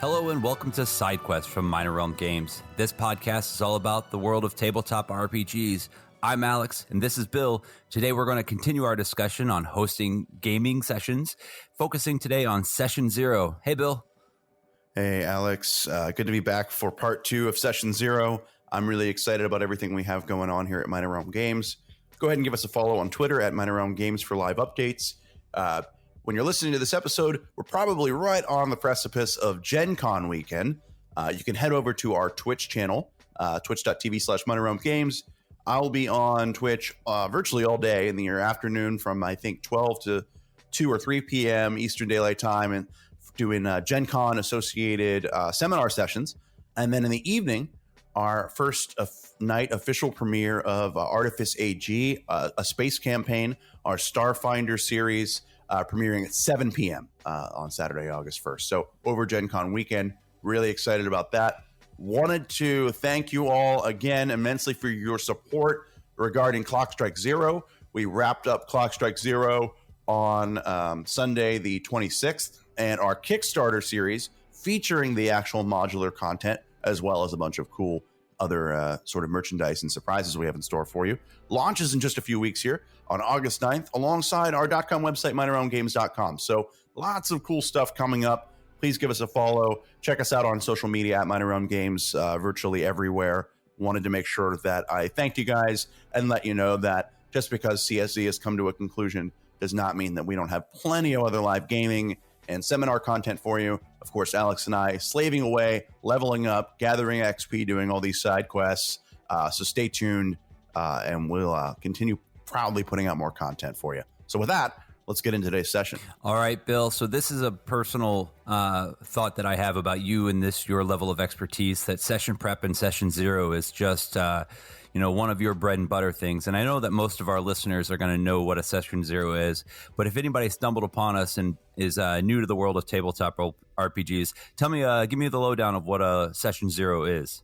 Hello and welcome to SideQuest from Minor Realm Games. This podcast is all about the world of tabletop RPGs. I'm Alex, and this is Bill. Today we're going to continue our discussion on hosting gaming sessions, focusing today on Session Zero. Hey, Bill. Hey, Alex. Good to be back for part 2 of Session Zero. I'm really excited about everything we have going on here at Minor Realm Games. Go ahead and give us a follow on Twitter at Minor Realm Games for live updates. When you're listening to this episode, we're probably right on the precipice of Gen Con weekend. You can head over to our Twitch channel, twitch.tv/Minor Realm Games. I'll be on Twitch virtually all day in the afternoon from, I think, 12 to 2 or 3 p.m. Eastern Daylight Time, and doing Gen Con associated seminar sessions. And then in the evening, our first night official premiere of Artifice AG, a space campaign, our Starfinder series, premiering at 7 p.m. On Saturday, August 1st. So over Gen Con weekend, really excited about that. Wanted to thank you all again immensely for your support regarding Clock Strike Zero. We wrapped up Clock Strike Zero on Sunday, the 26th, and our Kickstarter series featuring the actual modular content, as well as a bunch of cool other sort of merchandise and surprises we have in store for you, launches in just a few weeks here on August 9th, alongside our .com website, minorrealmgames.com. So lots of cool stuff coming up. Please give us a follow. Check us out on social media at Minor Realm Games, virtually everywhere. Wanted to make sure that I thanked you guys and let you know that just because CSZ has come to a conclusion does not mean that we don't have plenty of other live gaming and seminar content for you. Of course, Alex and I slaving away, leveling up, gathering XP, doing all these side quests. So stay tuned, and we'll continue proudly putting out more content for you. So with that, let's get into today's session. All right, Bill. So this is a personal thought that I have about you and your level of expertise, that session prep and Session Zero is just one of your bread and butter things. And I know that most of our listeners are going to know what a Session Zero is. But if anybody stumbled upon us and is new to the world of tabletop RPGs, give me the lowdown of what a Session Zero is.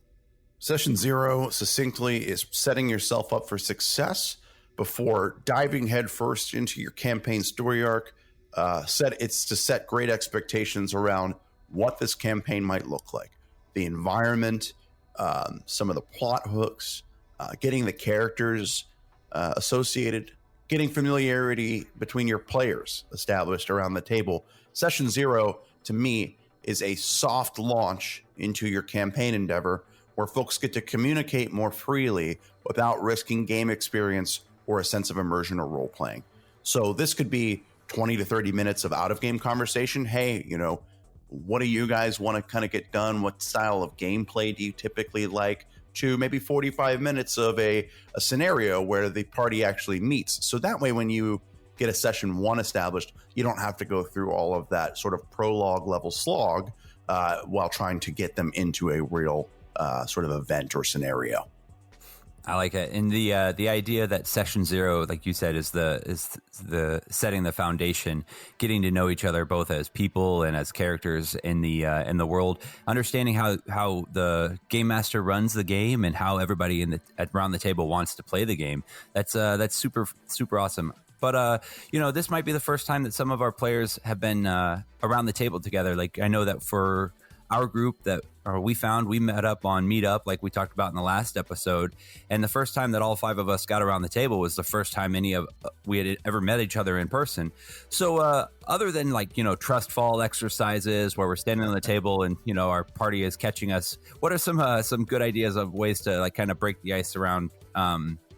Session Zero, succinctly, is setting yourself up for success before diving headfirst into your campaign story arc. It's to set great expectations around what this campaign might look like, the environment, some of the plot hooks, getting the characters associated, getting familiarity between your players established around the table. Session Zero, to me, is a soft launch into your campaign endeavor where folks get to communicate more freely without risking game experience or a sense of immersion or role playing. So this could be 20 to 30 minutes of out-of-game conversation. Hey, what do you guys want to kind of get done? What style of gameplay do you typically like? To maybe 45 minutes of a scenario where the party actually meets. So that way, when you get a session 1 established, you don't have to go through all of that sort of prologue level slog while trying to get them into a real sort of event or scenario. I like it. And the idea that Session Zero, like you said, is the setting the foundation, getting to know each other both as people and as characters in the world, understanding how the game master runs the game and how everybody around the table wants to play the game. That's super super awesome. But this might be the first time that some of our players have been around the table together. Like, I know that for our group we met up on Meetup, like we talked about in the last episode. And the first time that all 5 of us got around the table was the first time we had ever met each other in person. So other than trust fall exercises where we're standing on the table and, our party is catching us, what are some good ideas of ways to kind of break the ice around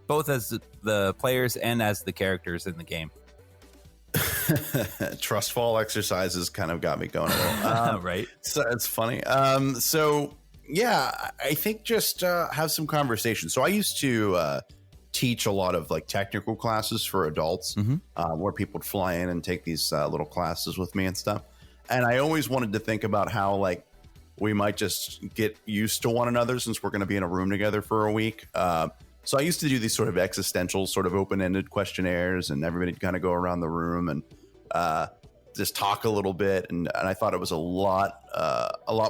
both as the players and as the characters in the game? Trust fall exercises kind of got me going a little. Right. So it's funny. So yeah, I think just have some conversations. So I used to teach a lot of technical classes for adults, where people would fly in and take these little classes with me and stuff. And I always wanted to think about how we might just get used to one another since we're going to be in a room together for a week. So I used to do these sort of existential, sort of open-ended questionnaires, and everybody kind of go around the room and just talk a little bit. And I thought it was a lot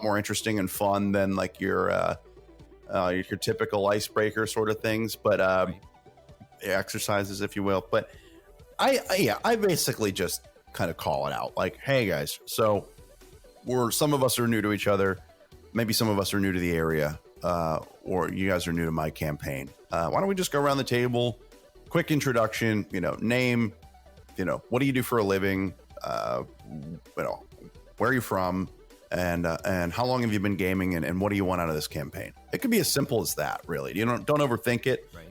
more interesting and fun than your typical icebreaker sort of things, but exercises, if you will. But I basically just kind of call it out, hey guys, so some of us are new to each other. Maybe some of us are new to the area, or you guys are new to my campaign. Why don't we just go around the table? Quick introduction, name, what do you do for a living? Where are you from? And how long have you been gaming, and what do you want out of this campaign? It could be as simple as that, really. Don't overthink it. Right.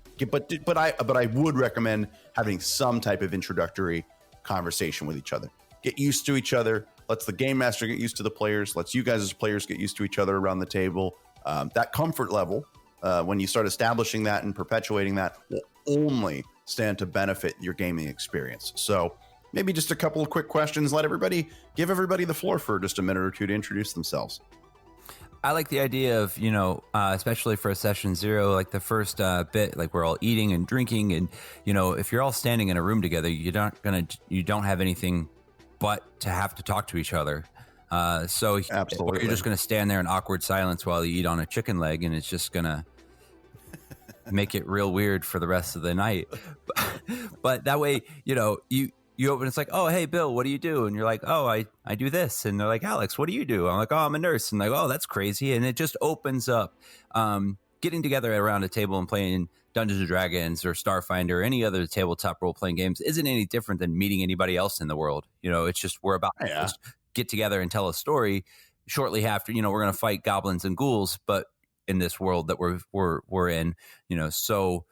But I would recommend having some type of introductory conversation with each other. Get used to each other. Lets the game master get used to the players. Lets you guys as players get used to each other around the table. That comfort level, when you start establishing that and perpetuating that, will only stand to benefit your gaming experience. So maybe just a couple of quick questions. Give everybody the floor for just a minute or two to introduce themselves. I like the idea of, especially for a session 0, like the first bit, like we're all eating and drinking, and if you're all standing in a room together, you don't have anything but to have to talk to each other. So absolutely, you're just going to stand there in awkward silence while you eat on a chicken leg, and it's just going to make it real weird for the rest of the night. But that way, you open, it's like, oh, hey, Bill, what do you do? And you're like, oh, I do this. And they're like, Alex, what do you do? I'm like, oh, I'm a nurse. And like, oh, that's crazy. And it just opens up getting together around a table and playing Dungeons and Dragons or Starfinder or any other tabletop role-playing games isn't any different than meeting anybody else in the world. It's just we're about to just get together and tell a story. Shortly after, we're going to fight goblins and ghouls, but in this world that we're in, so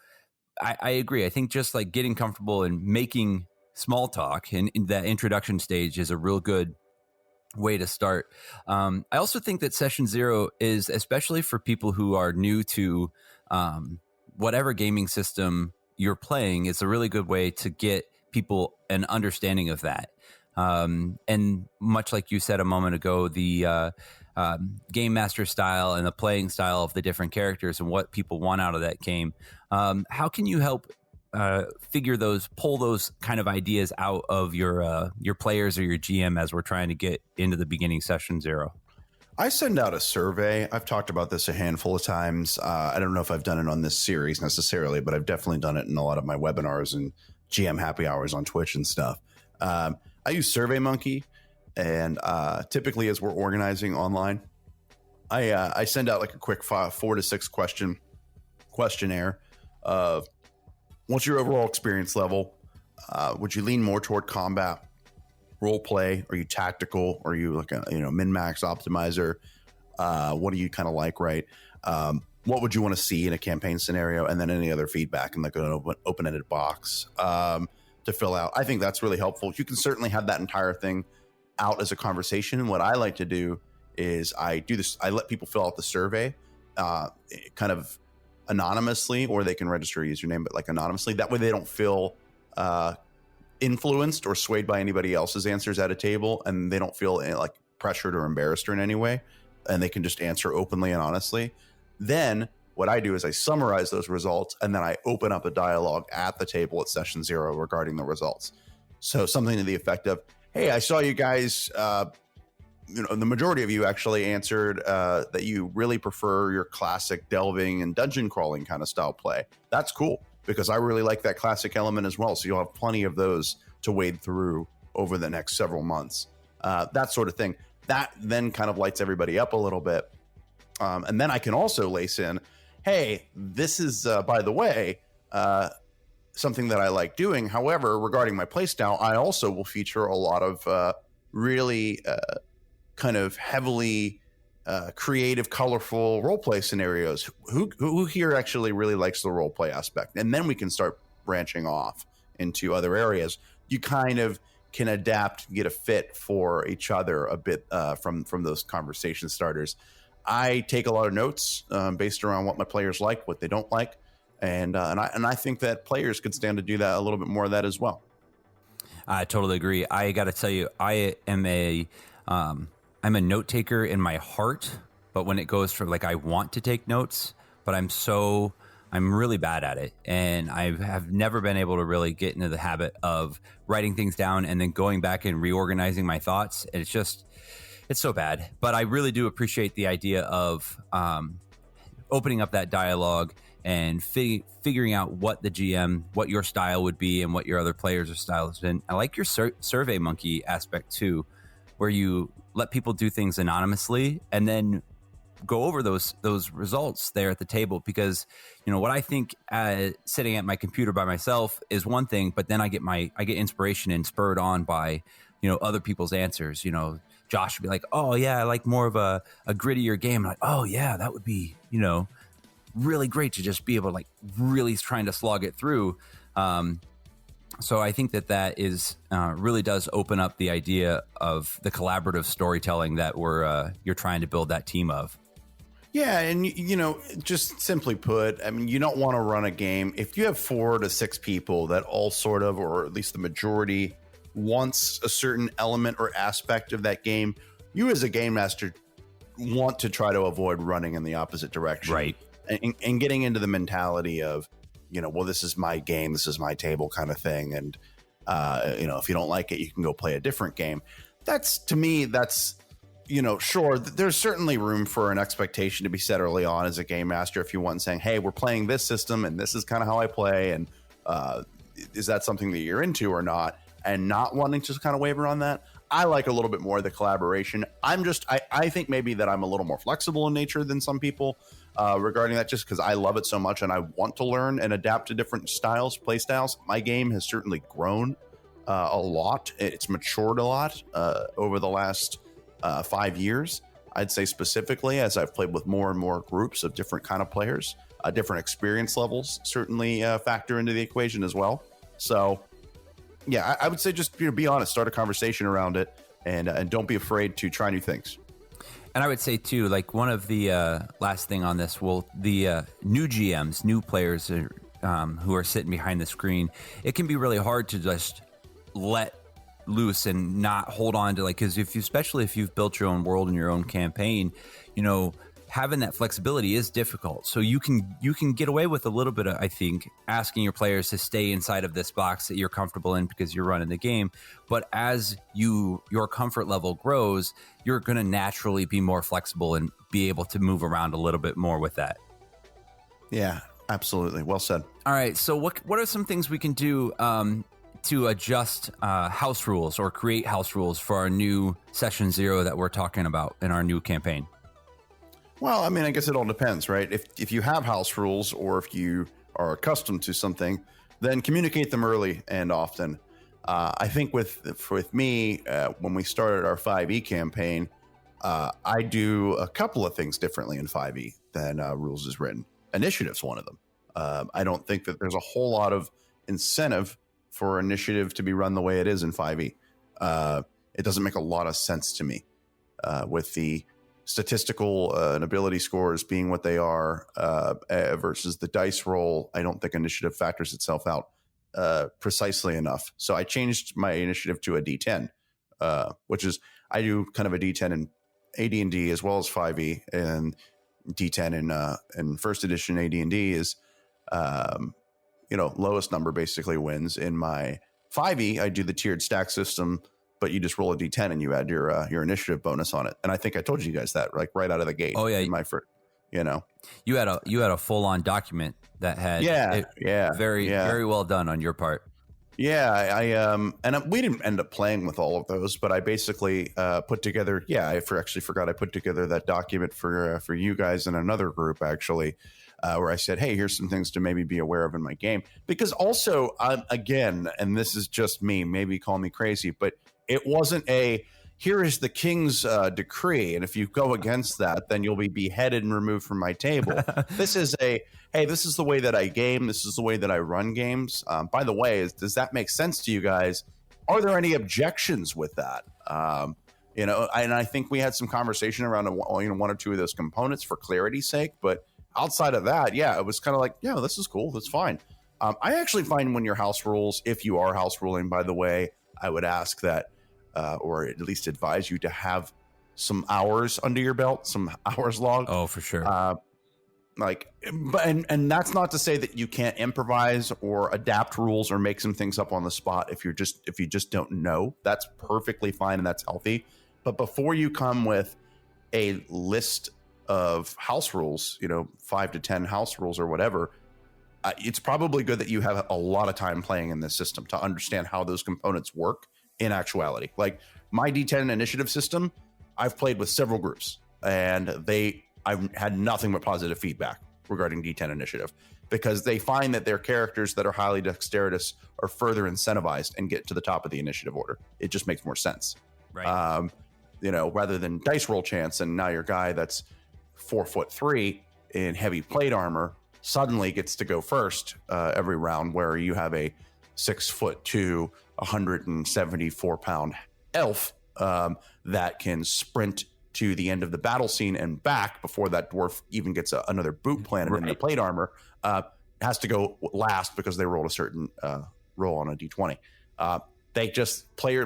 I agree. I think just like getting comfortable and making small talk in that introduction stage is a real good way to start. I also think that session 0 is, especially for people who are new to whatever gaming system you're playing, is a really good way to get people an understanding of that. And much like you said a moment ago, the game master style and the playing style of the different characters and what people want out of that game. How can you help pull those kind of ideas out of your players or your GM as we're trying to get into the beginning session 0? I send out a survey. I've talked about this a handful of times. I don't know if I've done it on this series necessarily, but I've definitely done it in a lot of my webinars and GM happy hours on Twitch and stuff. I use SurveyMonkey, and typically as we're organizing online, I send out like a quick 4 to 6 questionnaire of what's your overall experience level? Would you lean more toward combat, role play? Are you tactical? Are you like a min-max optimizer? What do you kind of like, right? What would you want to see in a campaign scenario? And then any other feedback in like an open-ended box to fill out. I think that's really helpful. You can certainly have that entire thing out as a conversation. And what I like to do is I let people fill out the survey kind of anonymously, or they can register a username, but like anonymously. That way they don't feel influenced or swayed by anybody else's answers at a table, and they don't feel like pressured or embarrassed or in any way, and they can just answer openly and honestly. Then what I do is I summarize those results, and then I open up a dialogue at the table at session 0 regarding the results. So something to the effect of, hey, I saw you guys, the majority of you actually answered that you really prefer your classic delving and dungeon crawling kind of style play. That's cool, because I really like that classic element as well. So you'll have plenty of those to wade through over the next several months. That sort of thing. That then kind of lights everybody up a little bit. And then I can also lace in, hey, this is, by the way, something that I like doing. However, regarding my playstyle, I also will feature a lot of really kind of heavily creative, colorful roleplay scenarios. Who here actually really likes the roleplay aspect? And then we can start branching off into other areas. You kind of can adapt, get a fit for each other a bit from those conversation starters. I take a lot of notes based around what my players like, what they don't like, and I think that players could stand to do that a little bit more of that as well. I totally agree. I got to tell you, I am I'm a note taker in my heart, but when it goes for like I want to take notes, but I'm really bad at it, and I have never been able to really get into the habit of writing things down and then going back and reorganizing my thoughts. And it's so bad, but I really do appreciate the idea of opening up that dialogue and figuring out what the GM, what your style would be and what your other players' styles. And I like your SurveyMonkey aspect too, where you let people do things anonymously, and then go over those results there at the table. Because what I think sitting at my computer by myself is one thing, but then I get inspiration and spurred on by other people's answers. Josh would be like, oh yeah, I like more of a grittier game. I'm like, oh yeah, that would be really great to just be able to like really trying to slog it through. So I think that is really does open up the idea of the collaborative storytelling that you're trying to build that team of. Yeah, and just simply put, I mean, you don't want to run a game if you have 4 to 6 people that all sort of, or at least the majority, wants a certain element or aspect of that game. You as a game master want to try to avoid running in the opposite direction, right? And getting into the mentality of, well, this is my game, this is my table kind of thing, and if you don't like it, you can go play a different game. To me, sure, there's certainly room for an expectation to be set early on as a game master if you want, saying, hey, we're playing this system and this is kind of how I play, and is that something that you're into or not, and not wanting to kind of waver on that. I like a little bit more of the collaboration. I think maybe that I'm a little more flexible in nature than some people regarding that, just because I love it so much and I want to learn and adapt to different play styles. My game has certainly grown a lot. It's matured a lot over the last 5 years, I'd say, specifically, as I've played with more and more groups of different kind of players. Different experience levels certainly factor into the equation as well. So yeah, I would say just be honest, start a conversation around it, and don't be afraid to try new things. And I would say too, like one of the last thing on this, the new GMs, new players who are sitting behind the screen, it can be really hard to just let loose and not hold on to, like, because especially if you've built your own world and your own campaign, having that flexibility is difficult. So you can get away with a little bit of, I think, asking your players to stay inside of this box that you're comfortable in because you're running the game. But as your comfort level grows, you're going to naturally be more flexible and be able to move around a little bit more with that. Yeah, absolutely. Well said. All right. So what are some things we can do to adjust house rules or create house rules for our new session 0 that we're talking about in our new campaign? Well, I mean, I guess it all depends, right? If you have house rules, or if you are accustomed to something, then communicate them early and often. I think with me, when we started our 5e campaign, I do a couple of things differently in 5e than rules is written. Initiative's one of them. I don't think that there's a whole lot of incentive for initiative to be run the way it is in 5e. It doesn't make a lot of sense to me with the statistical and ability scores being what they are versus the dice roll. I don't think initiative factors itself out precisely enough. So I changed my initiative to a D10, which is, I do kind of a D10 in AD&D as well as 5e, and D10 in first edition AD&D is lowest number basically wins. In my 5e, I do the tiered stack system, but you just roll a D10 and you add your initiative bonus on it. And I think I told you guys that, like, right out of the gate. Oh yeah, in my first, you had a full on document that had very well done on your part. Yeah, we didn't end up playing with all of those, but I basically put together. Yeah, I forgot I put together that document for you guys in another group, actually, where I said, hey, here's some things to maybe be aware of in my game. Because also, again, and this is just me, maybe call me crazy, but it wasn't here is the king's decree, and if you go against that, then you'll be beheaded and removed from my table. This is hey, this is the way that I game. This is the way that I run games. By the way, does that make sense to you guys? Are there any objections with that? And I think we had some conversation around one or two of those components for clarity's sake, but outside of that, yeah, it was kind of like, yeah, this is cool. That's fine. I actually find when your house rules, if you are house ruling, by the way, I would ask that, or at least advise you to have some hours under your belt, some hours logged. Oh, for sure. And that's not to say that you can't improvise or adapt rules or make some things up on the spot if you just don't know. That's perfectly fine and that's healthy. But before you come with a list of house rules, 5 to 10 house rules or whatever, it's probably good that you have a lot of time playing in this system to understand how those components work in actuality. Like my D10 initiative system, I've played with several groups, and I've had nothing but positive feedback regarding D10 Initiative, because they find that their characters that are highly dexterous are further incentivized and get to the top of the initiative order. It just makes more sense. Right. Rather than dice roll chance, and now your guy that's 4'3" in heavy plate armor suddenly gets to go first every round, where you have a 6'2", 174-pound elf that can sprint to the end of the battle scene and back before that dwarf even gets another boot planted in the plate armor. Has to go last because they rolled a certain roll on a D20.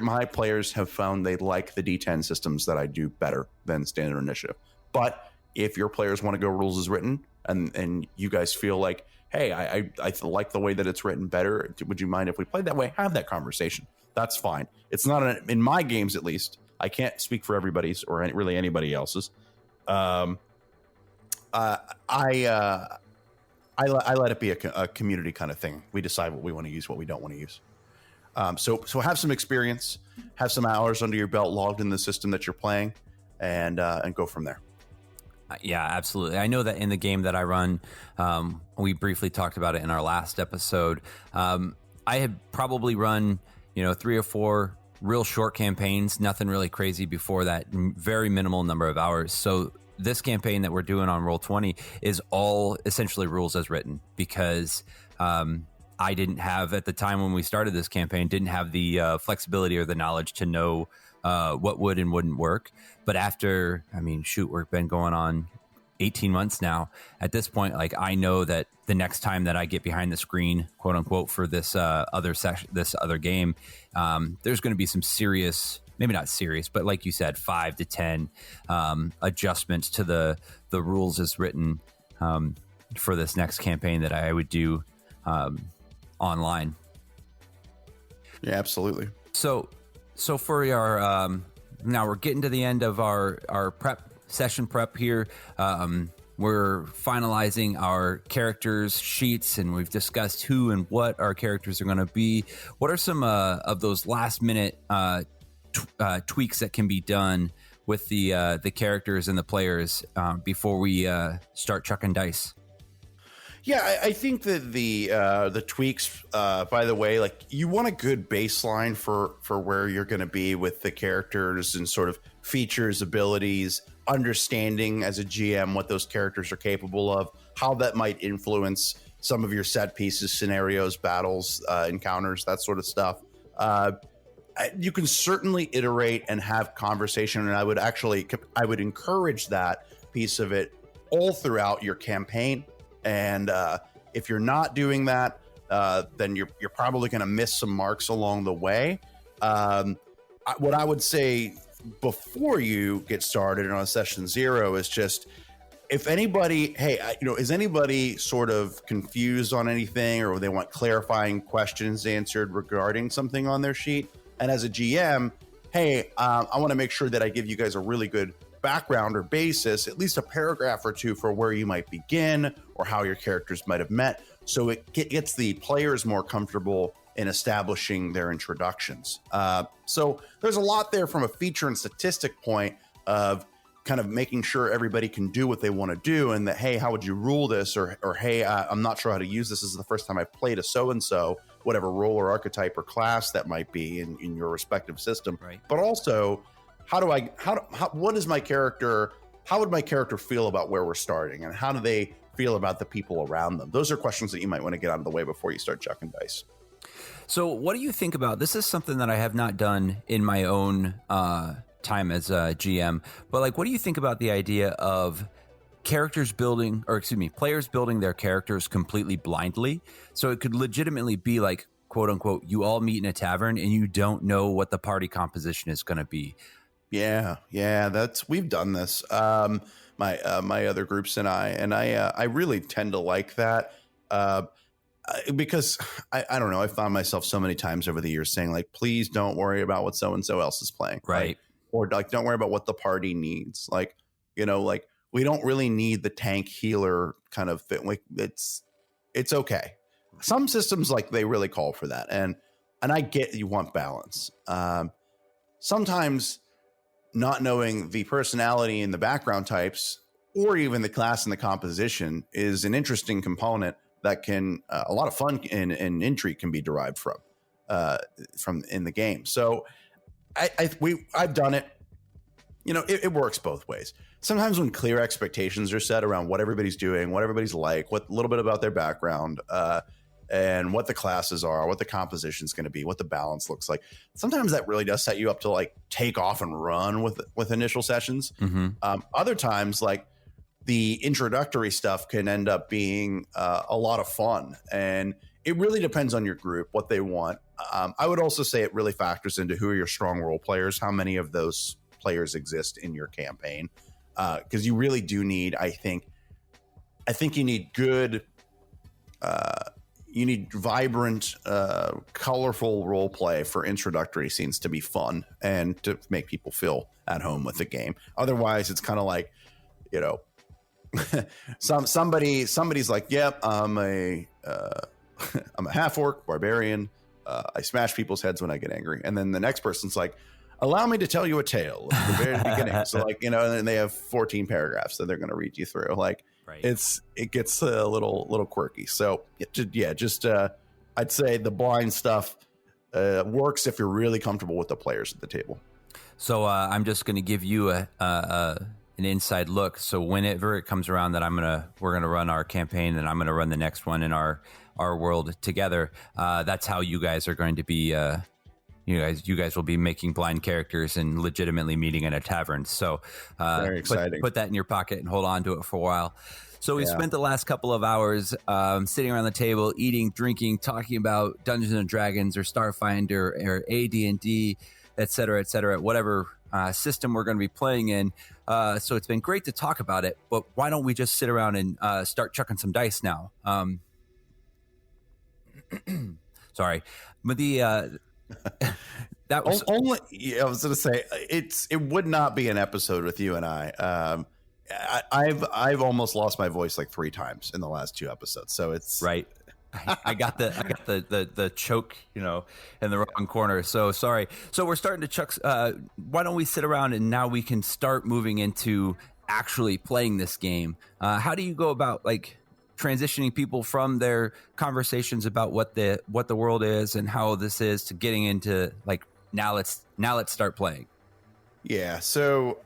My players have found they like the D10 systems that I do better than standard initiative. But if your players want to go rules as written, and you guys feel like, hey, I like the way that it's written better, would you mind if we played that way? Have that conversation. That's fine. It's not in my games, at least. I can't speak for everybody's or really anybody else's. I let it be a community kind of thing. We decide what we want to use, what we don't want to use. So have some experience, have some hours under your belt logged in the system that you're playing, and go from there. Yeah, absolutely. I know that in the game that I run, we briefly talked about it in our last episode. I had probably run, 3 or 4 real short campaigns, nothing really crazy before that, very minimal number of hours. So this campaign that we're doing on Roll20 is all essentially rules as written, because I didn't have, at the time when we started this campaign, didn't have the flexibility or the knowledge to know what would and wouldn't work. But after, we've been going on 18 months now. At this point, like, I know that the next time that I get behind the screen, quote unquote, for this other game, there's going to be some serious, maybe not serious, but like you said, 5 to 10 adjustments to the rules as written for this next campaign that I would do online. Yeah, absolutely. So for our now we're getting to the end of our session prep here. We're finalizing our characters sheets, and we've discussed who and what our characters are going to be. What are some of those last minute tweaks that can be done with the characters and the players before we start chucking dice? Yeah, I think that the tweaks, by the way, like, you want a good baseline for where you're going to be with the characters and sort of features, abilities, understanding as a GM what those characters are capable of, how that might influence some of your set pieces, scenarios, battles, encounters, that sort of stuff. You can certainly iterate and have conversation, and I would encourage that piece of it all throughout your campaign. And if you're not doing that, then you're probably going to miss some marks along the way. What I would say before you get started on session 0 is just, if anybody, is anybody sort of confused on anything, or they want clarifying questions answered regarding something on their sheet? And as a GM, I want to make sure that I give you guys a really good background or basis, at least a paragraph or two, for where you might begin or how your characters might have met, so it gets the players more comfortable in establishing their introductions. So there's a lot there from a feature and statistic point of kind of making sure everybody can do what they want to do, and that, hey, how would you rule this? Or hey, I'm not sure how to use this. This is the first time I've played a so-and-so, whatever role or archetype or class that might be in your respective system. Right. But also, what is my character? How would my character feel about where we're starting, and how do they feel about the people around them? Those are questions that you might want to get out of the way before you start chucking dice. So what do you think about, this is something that I have not done in my own time as a GM, but like, what do you think about the idea of players building their characters completely blindly? So it could legitimately be like, quote unquote, you all meet in a tavern and you don't know what the party composition is going to be. Yeah, we've done this. My other groups and I really tend to like that. Because I don't know, I found myself so many times over the years saying, like, please don't worry about what so-and-so else is playing. Right. Or like, don't worry about what the party needs. Like, like, we don't really need the tank healer kind of thing. Like, it's okay. Some systems, like, they really call for that. And I get you want balance. Sometimes not knowing the personality and the background types, or even the class and the composition, is an interesting component that can a lot of fun and intrigue can be derived from in the game. So I've done it. It works both ways. Sometimes when clear expectations are set around what everybody's doing, what everybody's like, what a little bit about their background, and what the classes are, what the composition is going to be, what the balance looks like, sometimes that really does set you up to like take off and run with initial sessions. Other times, like the introductory stuff can end up being a lot of fun, and it really depends on your group, what they want. I would also say it really factors into who are your strong role players, how many of those players exist in your campaign, because you really do need, I think you need good, you need vibrant, colorful role play for introductory scenes to be fun and to make people feel at home with the game. Otherwise, it's kind of like, somebody's like, yep, I'm a half orc barbarian. I smash people's heads when I get angry. And then the next person's like, allow me to tell you a tale at the very beginning. So like, and they have 14 paragraphs that they're going to read you through. Like, right. It gets a little quirky. So I'd say the blind stuff works if you're really comfortable with the players at the table. So I'm just going to give you an inside look. So whenever it comes around that we're gonna run our campaign, and I'm gonna run the next one in our world together. That's how you guys are going to be. You guys will be making blind characters and legitimately meeting in a tavern. So very exciting. Put that in your pocket and hold on to it for a while. So we spent the last couple of hours sitting around the table, eating, drinking, talking about Dungeons and Dragons or Starfinder or AD&D, et cetera, whatever system we're going to be playing in. So it's been great to talk about it, but why don't we just sit around and start chucking some dice now? Sorry, but that was only. I was going to say it would not be an episode with you and I. I've almost lost my voice like 3 times in the last 2 episodes, so it's right. I got the choke, in the wrong corner. So sorry. So we're starting to chuck. Why don't we sit around and now we can start moving into actually playing this game? How do you go about like transitioning people from their conversations about what the world is and how this is to getting into like now let's start playing? Yeah. So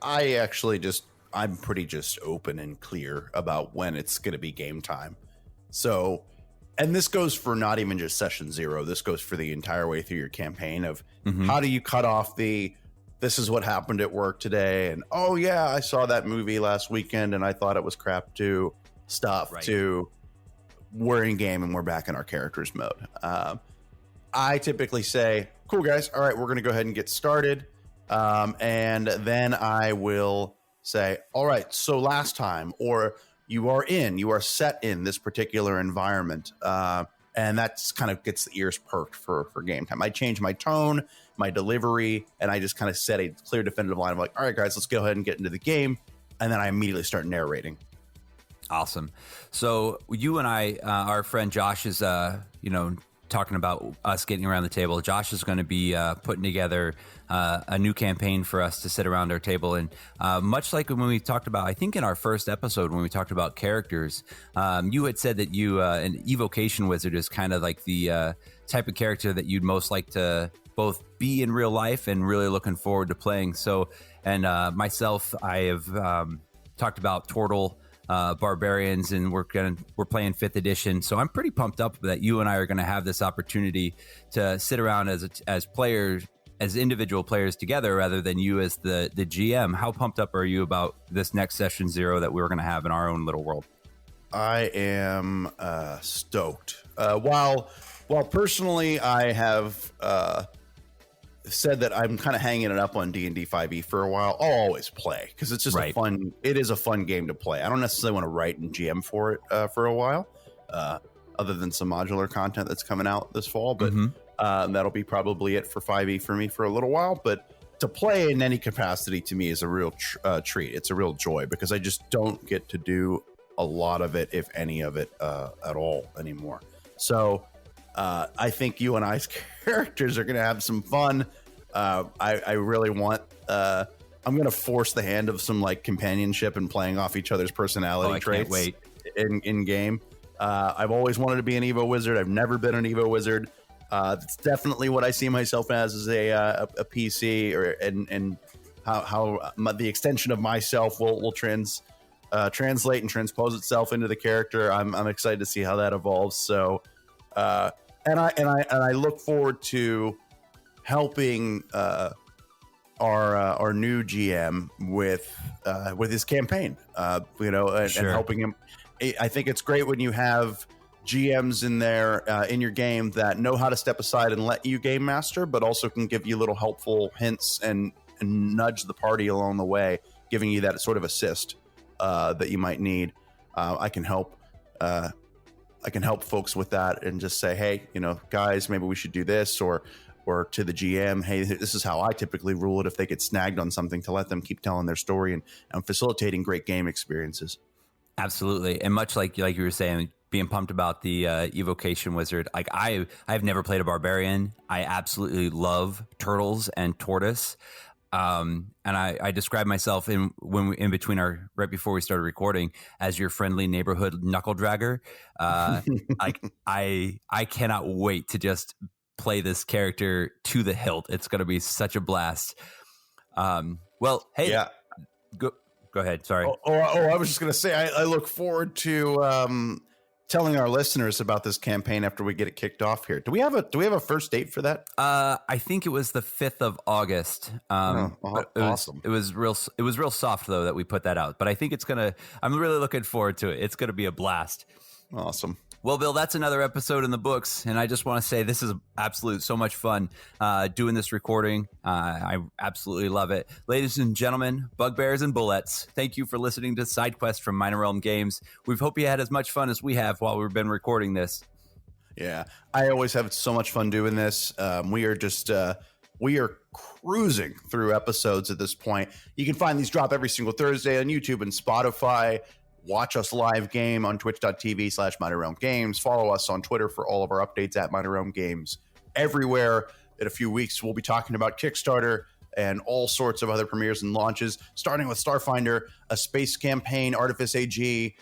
I actually I'm pretty just open and clear about when it's going to be game time. So, and this goes for not even just session 0. This goes for the entire way through your campaign of how do you cut off this is what happened at work today. And, oh yeah, I saw that movie last weekend and I thought it was crap too. Stuff right. To we're in game and we're back in our characters mode. I typically say, cool guys. All right, we're going to go ahead and get started. And then I will say, all right, so last time, or you are set in this particular environment. And that's kind of gets the ears perked for game time. I change my tone, my delivery, and I just kind of set a clear, definitive line of like, all right, guys, let's go ahead and get into the game. And then I immediately start narrating. Awesome. So you and I, our friend Josh is, talking about us getting around the table. Josh is going to be putting together a new campaign for us to sit around our table. And much like when we talked about, I think in our first episode, when we talked about characters, you had said that an evocation wizard is kind of like the type of character that you'd most like to both be in real life and really looking forward to playing. So, and myself, I have talked about Tortle barbarians, and we're playing 5th edition. So I'm pretty pumped up that you and I are going to have this opportunity to sit around as players, as individual players together, rather than you as the GM. How pumped up are you about this next session 0 that we're going to have in our own little world? I am stoked. While personally I have said that I'm kind of hanging it up on D&D 5e for a while, I'll always play because it's just it is a fun game to play. I don't necessarily want to write and GM for it for a while, other than some modular content that's coming out this fall, but that'll be probably it for 5e for me for a little while. But to play in any capacity to me is a real treat. It's a real joy because I just don't get to do a lot of it, if any of it at all anymore. So I think you and I's characters are going to have some fun. I really want I'm going to force the hand of some like companionship and playing off each other's personality traits. Can't wait. In game. I've always wanted to be an Evo wizard. I've never been an Evo wizard. It's definitely what I see myself as a PC, and how the extension of myself will translate and transpose itself into the character. I'm excited to see how that evolves. So, and I look forward to helping our new GM with his campaign. And helping him. I think it's great when you have GMs in there in your game that know how to step aside and let you game master, but also can give you little helpful hints and nudge the party along the way, giving you that sort of assist that you might need. I can help folks with that and just say, hey, guys, maybe we should do this, or to the GM, hey, this is how I typically rule it if they get snagged on something, to let them keep telling their story and facilitating great game experiences. Absolutely. And much like you were saying, being pumped about the evocation wizard, like I've never played a barbarian. I absolutely love turtles and tortoise. And I describe myself right before we started recording as your friendly neighborhood knuckle dragger. Like I cannot wait to just play this character to the hilt. It's going to be such a blast. Well, hey, yeah. Go ahead. Sorry. I was just going to say, I look forward to telling our listeners about this campaign after we get it kicked off here. Do we have a first date for that? I think it was the 5th of August. Awesome. It was real soft though that we put that out, but I think I'm really looking forward to it. It's going to be a blast. Awesome. Well, Bill, that's another episode in the books, and I just want to say this is so much fun doing this recording. I absolutely love it. Ladies and gentlemen, bugbears and bullets, thank you for listening to SideQuest from Minor Realm Games. We hope you had as much fun as we have while we've been recording this. Yeah, I always have so much fun doing this. We are cruising through episodes at this point. You can find these drop every single Thursday on YouTube and Spotify. Watch us live game on twitch.tv/Minor Realm Games. Follow us on Twitter for all of our updates at Minor Realm Games. Everywhere. In a few weeks, we'll be talking about Kickstarter and all sorts of other premieres and launches, starting with Starfinder, a space campaign, Artifice AG,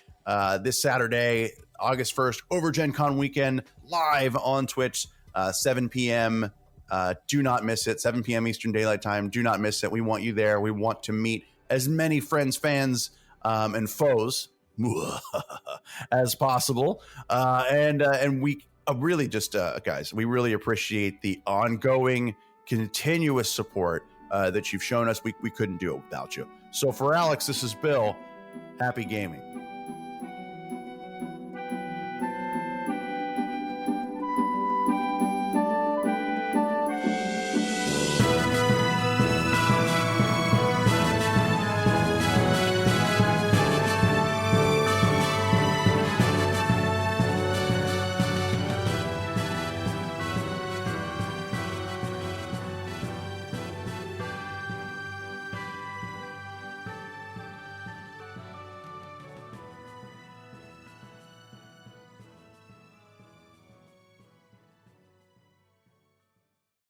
this Saturday, August 1st, over Gen Con weekend, live on Twitch, 7 p.m. Do not miss it. 7 p.m. Eastern Daylight Time. Do not miss it. We want you there. We want to meet as many friends, fans, and foes as possible. And we really just, guys, we really appreciate the ongoing, continuous support that you've shown us. We couldn't do it without you. So for Alex, this is Bill. Happy gaming.